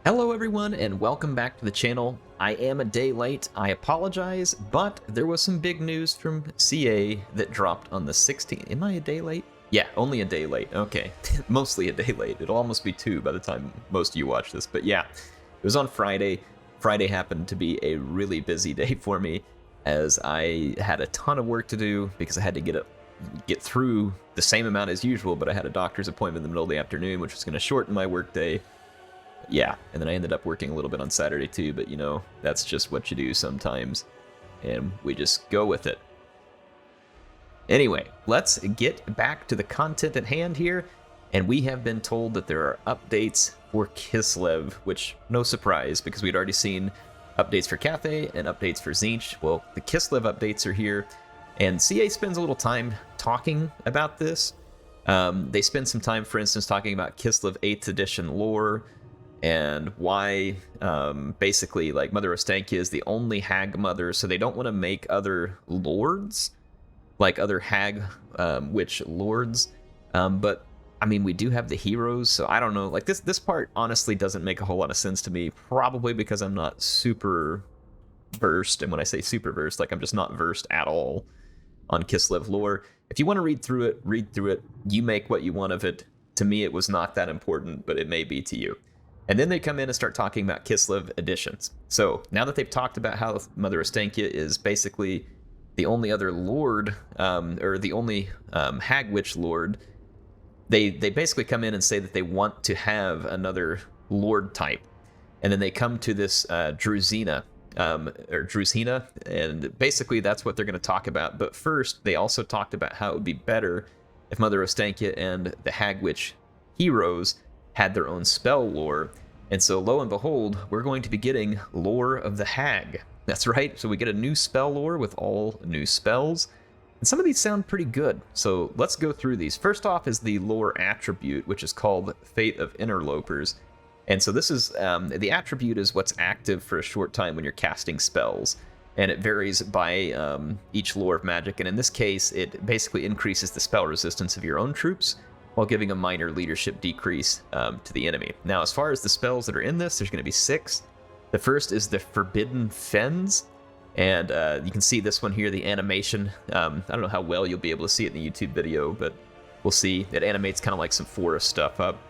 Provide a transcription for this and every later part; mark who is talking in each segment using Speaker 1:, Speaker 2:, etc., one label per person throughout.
Speaker 1: Hello everyone and welcome back to the channel. I am a day late, I apologize, but there was some big news from CA that dropped on the 16th. Am I a day late? Yeah, only a day late, okay. Mostly a day late. It'll almost be 2 by the time most of you watch this, but yeah. It was on Friday. Friday happened to be a really busy day for me as I had a ton of work to do because I had to get through the same amount as usual, but I had a doctor's appointment in the middle of the afternoon, which was going to shorten my work day. Yeah, and then I ended up working a little bit on Saturday too, but you know, that's just what you do sometimes, and we just go with it. Anyway, let's get back to the content at hand here, and we have been told that there are updates for Kislev, which, no surprise, because we'd already seen updates for Cathay and updates for Tzeentch. Well, the Kislev updates are here, and CA spends a little time talking about this. They spend some time, for instance, talking about Kislev 8th edition lore, and why basically like Mother Ostankia is the only hag mother, so they don't want to make other lords, like other hag witch lords. But I mean, we do have the heroes, so I don't know. Like this part honestly doesn't make a whole lot of sense to me, probably because I'm not super versed. And when I say super versed, like I'm just not versed at all on Kislev lore. If you want to read through it, read through it. You make what you want of it. To me, it was not that important, but it may be to you. And then they come in and start talking about Kislev additions. So now that they've talked about how Mother Ostankia is basically the only other lord, or the only hag witch lord, they basically come in and say that they want to have another lord type. And then they come to this Drusina, and basically that's what they're going to talk about. But first, they also talked about how it would be better if Mother Ostankia and the hag witch heroes had their own spell lore. And so lo and behold, we're going to be getting Lore of the Hag. That's right, so we get a new spell lore with all new spells. And some of these sound pretty good, so let's go through these. First off is the lore attribute, which is called Fate of Interlopers. And so this is, the attribute is what's active for a short time when you're casting spells. And it varies by each lore of magic, and in this case, it basically increases the spell resistance of your own troops, while giving a minor leadership decrease to the enemy. Now, as far as the spells that are in this, there's going to be 6. The first is the Forbidden Fens, and you can see this one here, the animation. I don't know how well you'll be able to see it in the YouTube video, but we'll see. It animates kind of like some forest stuff up.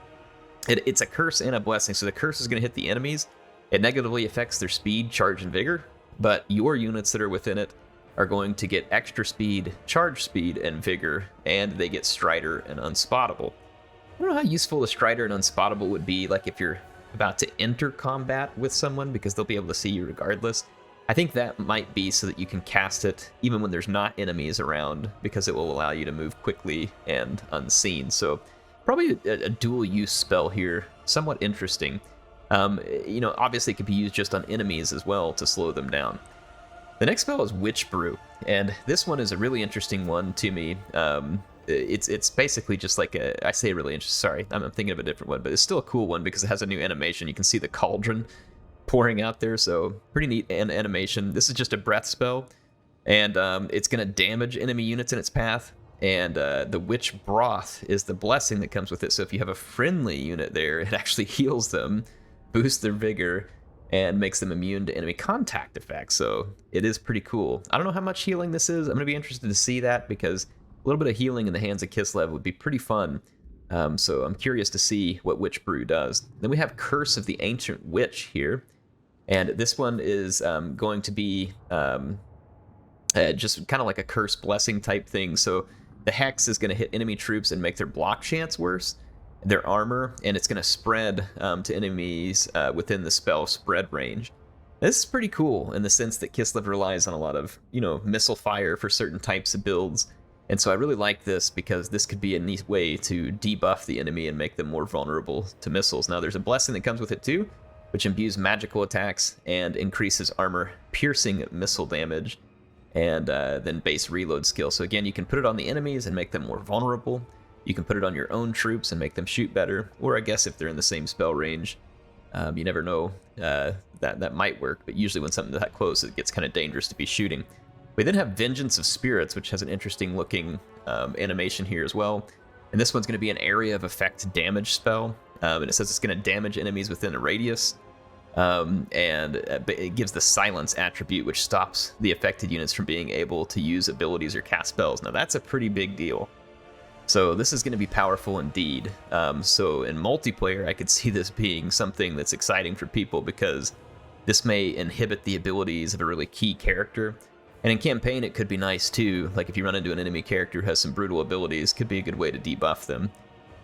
Speaker 1: It's a curse and a blessing, so the curse is going to hit the enemies. It negatively affects their speed, charge, and vigor, but your units that are within it are going to get extra speed, charge speed, and vigor, and they get Strider and Unspottable. I don't know how useful the Strider and Unspottable would be, like if you're about to enter combat with someone, because they'll be able to see you regardless. I think that might be so that you can cast it even when there's not enemies around, because it will allow you to move quickly and unseen. So probably a dual-use spell here, somewhat interesting. You know, obviously it could be used just on enemies as well to slow them down. The next spell is Witch Brew, and this one is a really interesting one to me. It's basically just like I say really interesting, sorry, I'm thinking of a different one, but it's still a cool one because it has a new animation. You can see the cauldron pouring out there, so pretty neat animation. This is just a breath spell, and it's going to damage enemy units in its path, and the Witch Broth is the blessing that comes with it. So if you have a friendly unit there, it actually heals them, boosts their vigor, and makes them immune to enemy contact effects. So it is pretty cool. I don't know how much healing this is. I'm going to be interested to see that, because a little bit of healing in the hands of Kislev would be pretty fun. So I'm curious to see what Witch Brew does. Then we have Curse of the Ancient Witch here. And this one is going to be just kind of like a curse blessing type thing. So the Hex is going to hit enemy troops and make their block chance worse, their armor, and it's going to spread to enemies within the spell spread range. This is pretty cool in the sense that Kislev relies on a lot of, you know, missile fire for certain types of builds, and so I really like this because this could be a neat way to debuff the enemy and make them more vulnerable to missiles. Now there's a blessing that comes with it too, which imbues magical attacks and increases armor piercing missile damage, and then base reload skill. So again, you can put it on the enemies and make them more vulnerable. You can put it on your own troops and make them shoot better, or I guess if they're in the same spell range. You never know, that might work, but usually when something's that close, it gets kind of dangerous to be shooting. We then have Vengeance of Spirits, which has an interesting looking animation here as well. And this one's going to be an area of effect damage spell. And it says it's going to damage enemies within a radius But it gives the silence attribute, which stops the affected units from being able to use abilities or cast spells. Now that's a pretty big deal. So this is going to be powerful indeed. So in multiplayer, I could see this being something that's exciting for people because this may inhibit the abilities of a really key character. And in campaign, it could be nice too. Like if you run into an enemy character who has some brutal abilities, could be a good way to debuff them.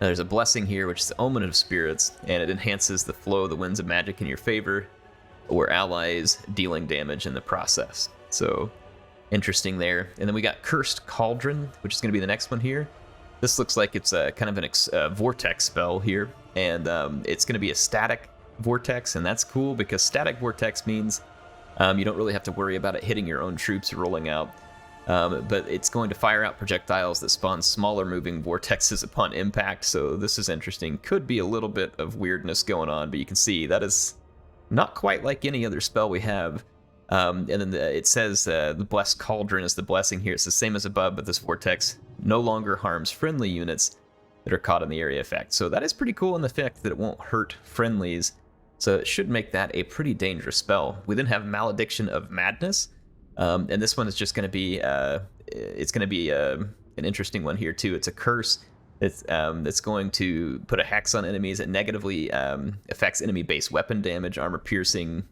Speaker 1: Now, there's a blessing here, which is the Omen of Spirits, and it enhances the flow of the winds of magic in your favor, or allies dealing damage in the process. So interesting there. And then we got Cursed Cauldron, which is going to be the next one here. This looks like it's a kind of a vortex spell here, and it's going to be a static vortex, and that's cool because static vortex means you don't really have to worry about it hitting your own troops or rolling out, but it's going to fire out projectiles that spawn smaller moving vortexes upon impact, so this is interesting. Could be a little bit of weirdness going on, but you can see that is not quite like any other spell we have. And then it says the Blessed Cauldron is the blessing here. It's the same as above, but this vortex no longer harms friendly units that are caught in the area effect. So that is pretty cool in the fact that it won't hurt friendlies. So it should make that a pretty dangerous spell. We then have Malediction of Madness, and this one is just going to be an interesting one here too. It's a curse that's going to put a hex on enemies. It negatively affects enemy base weapon damage, armor piercing,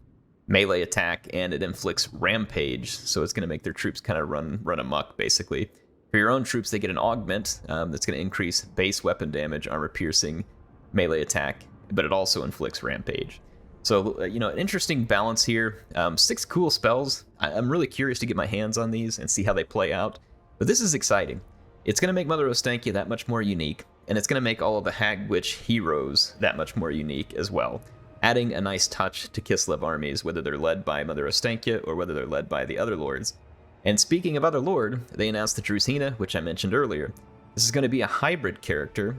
Speaker 1: melee attack, and it inflicts rampage. So it's going to make their troops kind of run amok basically. For your own troops, they get an augment that's going to increase base weapon damage, armor piercing, melee attack, but it also inflicts rampage. So, an interesting balance here. 6 cool spells. I'm really curious to get my hands on these and see how they play out. But this is exciting. It's going to make Mother Ostankya that much more unique, and it's going to make all of the Hag Witch heroes that much more unique as well, adding a nice touch to Kislev armies, whether they're led by Mother Ostankya or whether they're led by the other lords. And speaking of other lord, they announced the Drusina, which I mentioned earlier. This is going to be a hybrid character,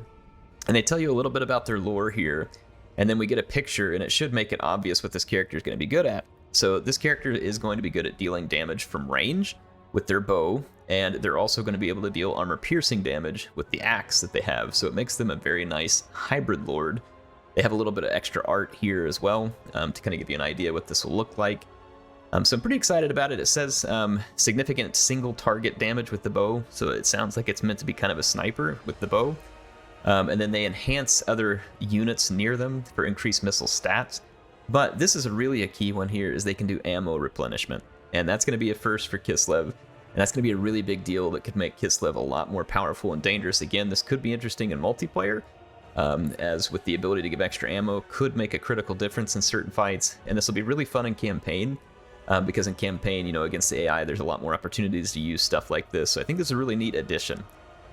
Speaker 1: and they tell you a little bit about their lore here, and then we get a picture, and it should make it obvious what this character is going to be good at. So this character is going to be good at dealing damage from range with their bow, and they're also going to be able to deal armor-piercing damage with the axe that they have, so it makes them a very nice hybrid lord. They have a little bit of extra art here as well, to kind of give you an idea what this will look like. So I'm pretty excited about it. It says significant single target damage with the bow, so it sounds like it's meant to be kind of a sniper with the bow. And then they enhance other units near them for increased missile stats. But this is really a key one here, is they can do ammo replenishment. And that's going to be a first for Kislev. And that's going to be a really big deal that could make Kislev a lot more powerful and dangerous. Again, this could be interesting in multiplayer, as with the ability to give extra ammo could make a critical difference in certain fights. And this will be really fun in campaign. Because in campaign, against the AI, there's a lot more opportunities to use stuff like this. So I think this is a really neat addition.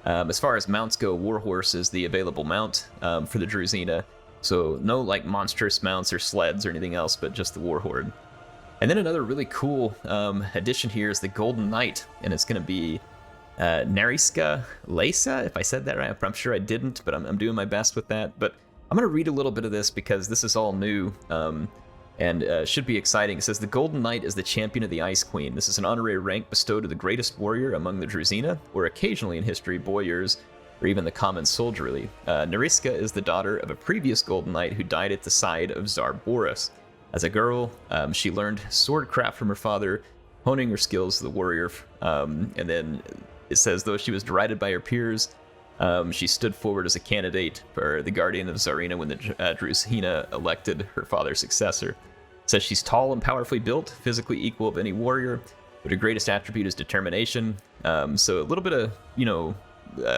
Speaker 1: As far as mounts go, Warhorse is the available mount for the Drusina. So no like monstrous mounts or sleds or anything else, but just the Warhorde. And then another really cool addition here is the Golden Knight, and it's going to be Nariska Lesa, if I said that right. I'm sure I didn't, but I'm doing my best with that. But I'm going to read a little bit of this because this is all new. And should be exciting. It says, the Golden Knight is the champion of the Ice Queen. This is an honorary rank bestowed to the greatest warrior among the Drusina, or occasionally in history, boyars, or even the common soldierly. Nariska is the daughter of a previous Golden Knight who died at the side of Tsar Boris. As a girl, she learned swordcraft from her father, honing her skills as a warrior. And then it says, though she was derided by her peers, she stood forward as a candidate for the Guardian of Tsarina when the Drusina elected her father's successor. It says she's tall and powerfully built, physically equal of any warrior, but her greatest attribute is determination. So a little bit of,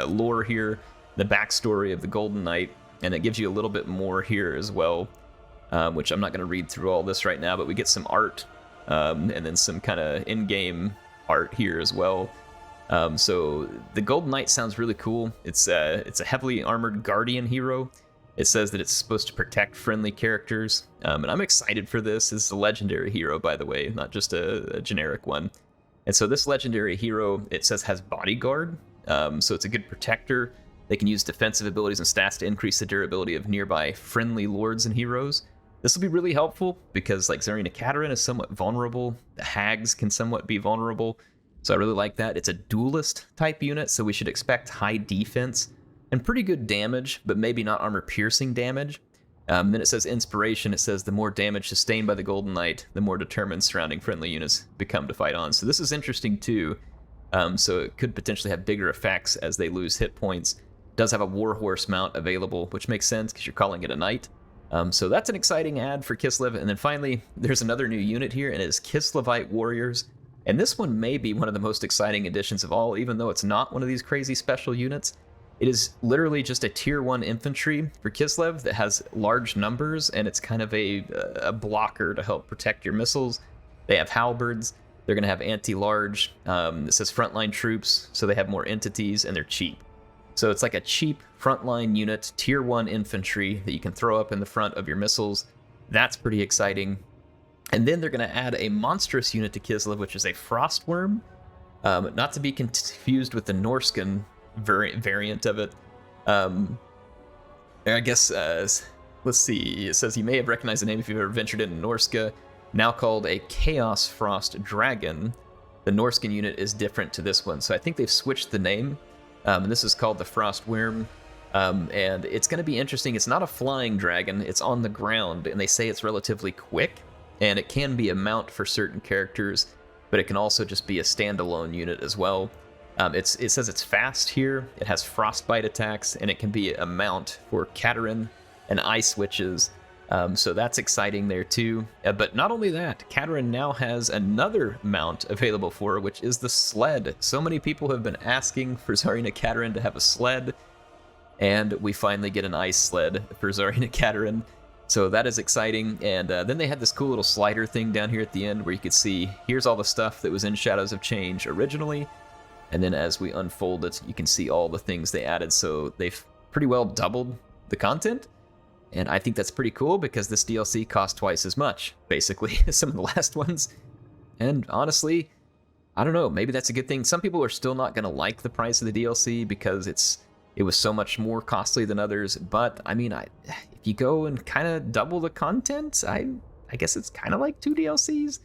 Speaker 1: lore here, the backstory of the Golden Knight, and it gives you a little bit more here as well, which I'm not going to read through all this right now, but we get some art, and then some kind of in-game art here as well. So the Golden Knight sounds really cool. It's a heavily armored guardian hero. It says that it's supposed to protect friendly characters, and I'm excited for this. This is a legendary hero, by the way, not just a generic one. And so this legendary hero, it says, has bodyguard, so it's a good protector. They can use defensive abilities and stats to increase the durability of nearby friendly lords and heroes. This will be really helpful because, like, Tsarina Katerin is somewhat vulnerable. The hags can somewhat be vulnerable. So I really like that. It's a duelist type unit, so we should expect high defense and pretty good damage, but maybe not armor piercing damage. Then it says inspiration. It says the more damage sustained by the Golden Knight, the more determined surrounding friendly units become to fight on. So this is interesting too. So it could potentially have bigger effects as they lose hit points. It does have a Warhorse mount available, which makes sense because you're calling it a knight. So that's an exciting ad for Kislev. And then finally, there's another new unit here, and it is Kislevite Warriors. And this one may be one of the most exciting additions of all, even though it's not one of these crazy special units. It is literally just a tier 1 infantry for Kislev that has large numbers, and it's kind of a blocker to help protect your missiles. They have halberds. They're going to have anti-large. It says frontline troops, so they have more entities, and they're cheap. So it's like a cheap frontline unit, tier 1 infantry that you can throw up in the front of your missiles. That's pretty exciting. And then they're going to add a monstrous unit to Kislev, which is a Frostworm. Not to be confused with the Norscan variant of it. I guess, let's see. It says you may have recognized the name if you've ever ventured into Norska. Now called a Chaos Frost Dragon. The Norscan unit is different to this one, so I think they've switched the name. And this is called the Frostworm. And it's going to be interesting. It's not a flying dragon. It's on the ground, and they say it's relatively quick. And it can be a mount for certain characters, but it can also just be a standalone unit as well. It says it's fast here. It has frostbite attacks, and it can be a mount for Katerin and ice witches. So that's exciting there too. But not only that, Katerin now has another mount available for her, which is the Sled. So many people have been asking for Tsarina Katerin to have a sled, and we finally get an ice sled for Tsarina Katerin. So that is exciting. And then they had this cool little slider thing down here at the end where you could see, here's all the stuff that was in Shadows of Change originally. And then as we unfold it, you can see all the things they added. So they've pretty well doubled the content. And I think that's pretty cool because this DLC cost twice as much, basically, as some of the last ones. And honestly, I don't know, maybe that's a good thing. Some people are still not going to like the price of the DLC because it was so much more costly than others. But, I mean, if you go and kind of double the content, I guess it's kind of like 2 DLCs.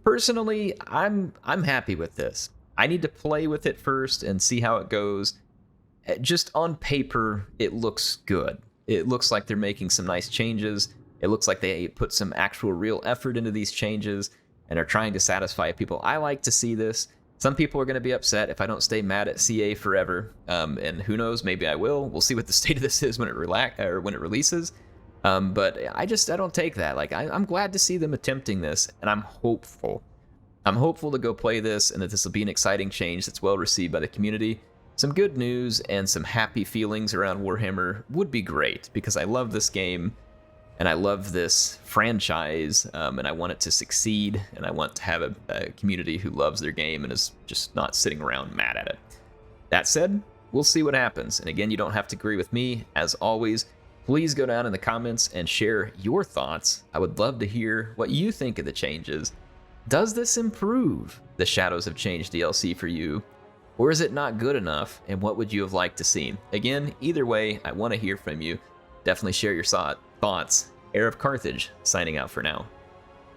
Speaker 1: Personally, I'm happy with this. I need to play with it first and see how it goes. Just on paper, it looks good. It looks like they're making some nice changes. It looks like they put some actual real effort into these changes and are trying to satisfy people. I like to see this. Some people are going to be upset if I don't stay mad at CA forever. And who knows, maybe I will. We'll see what the state of this is when it releases. But I don't take that. Like, I'm glad to see them attempting this, and I'm hopeful. I'm hopeful to go play this and that this will be an exciting change that's well received by the community. Some good news and some happy feelings around Warhammer would be great because I love this game and I love this franchise, and I want it to succeed, and I want to have a community who loves their game and is just not sitting around mad at it. That said, we'll see what happens. And again, you don't have to agree with me. As always, please go down in the comments and share your thoughts. I would love to hear what you think of the changes. Does this improve the Shadows of Change DLC for you? Or is it not good enough, and what would you have liked to see? Again, either way, I want to hear from you. Definitely share your thoughts. HeirofCarthage, signing out for now.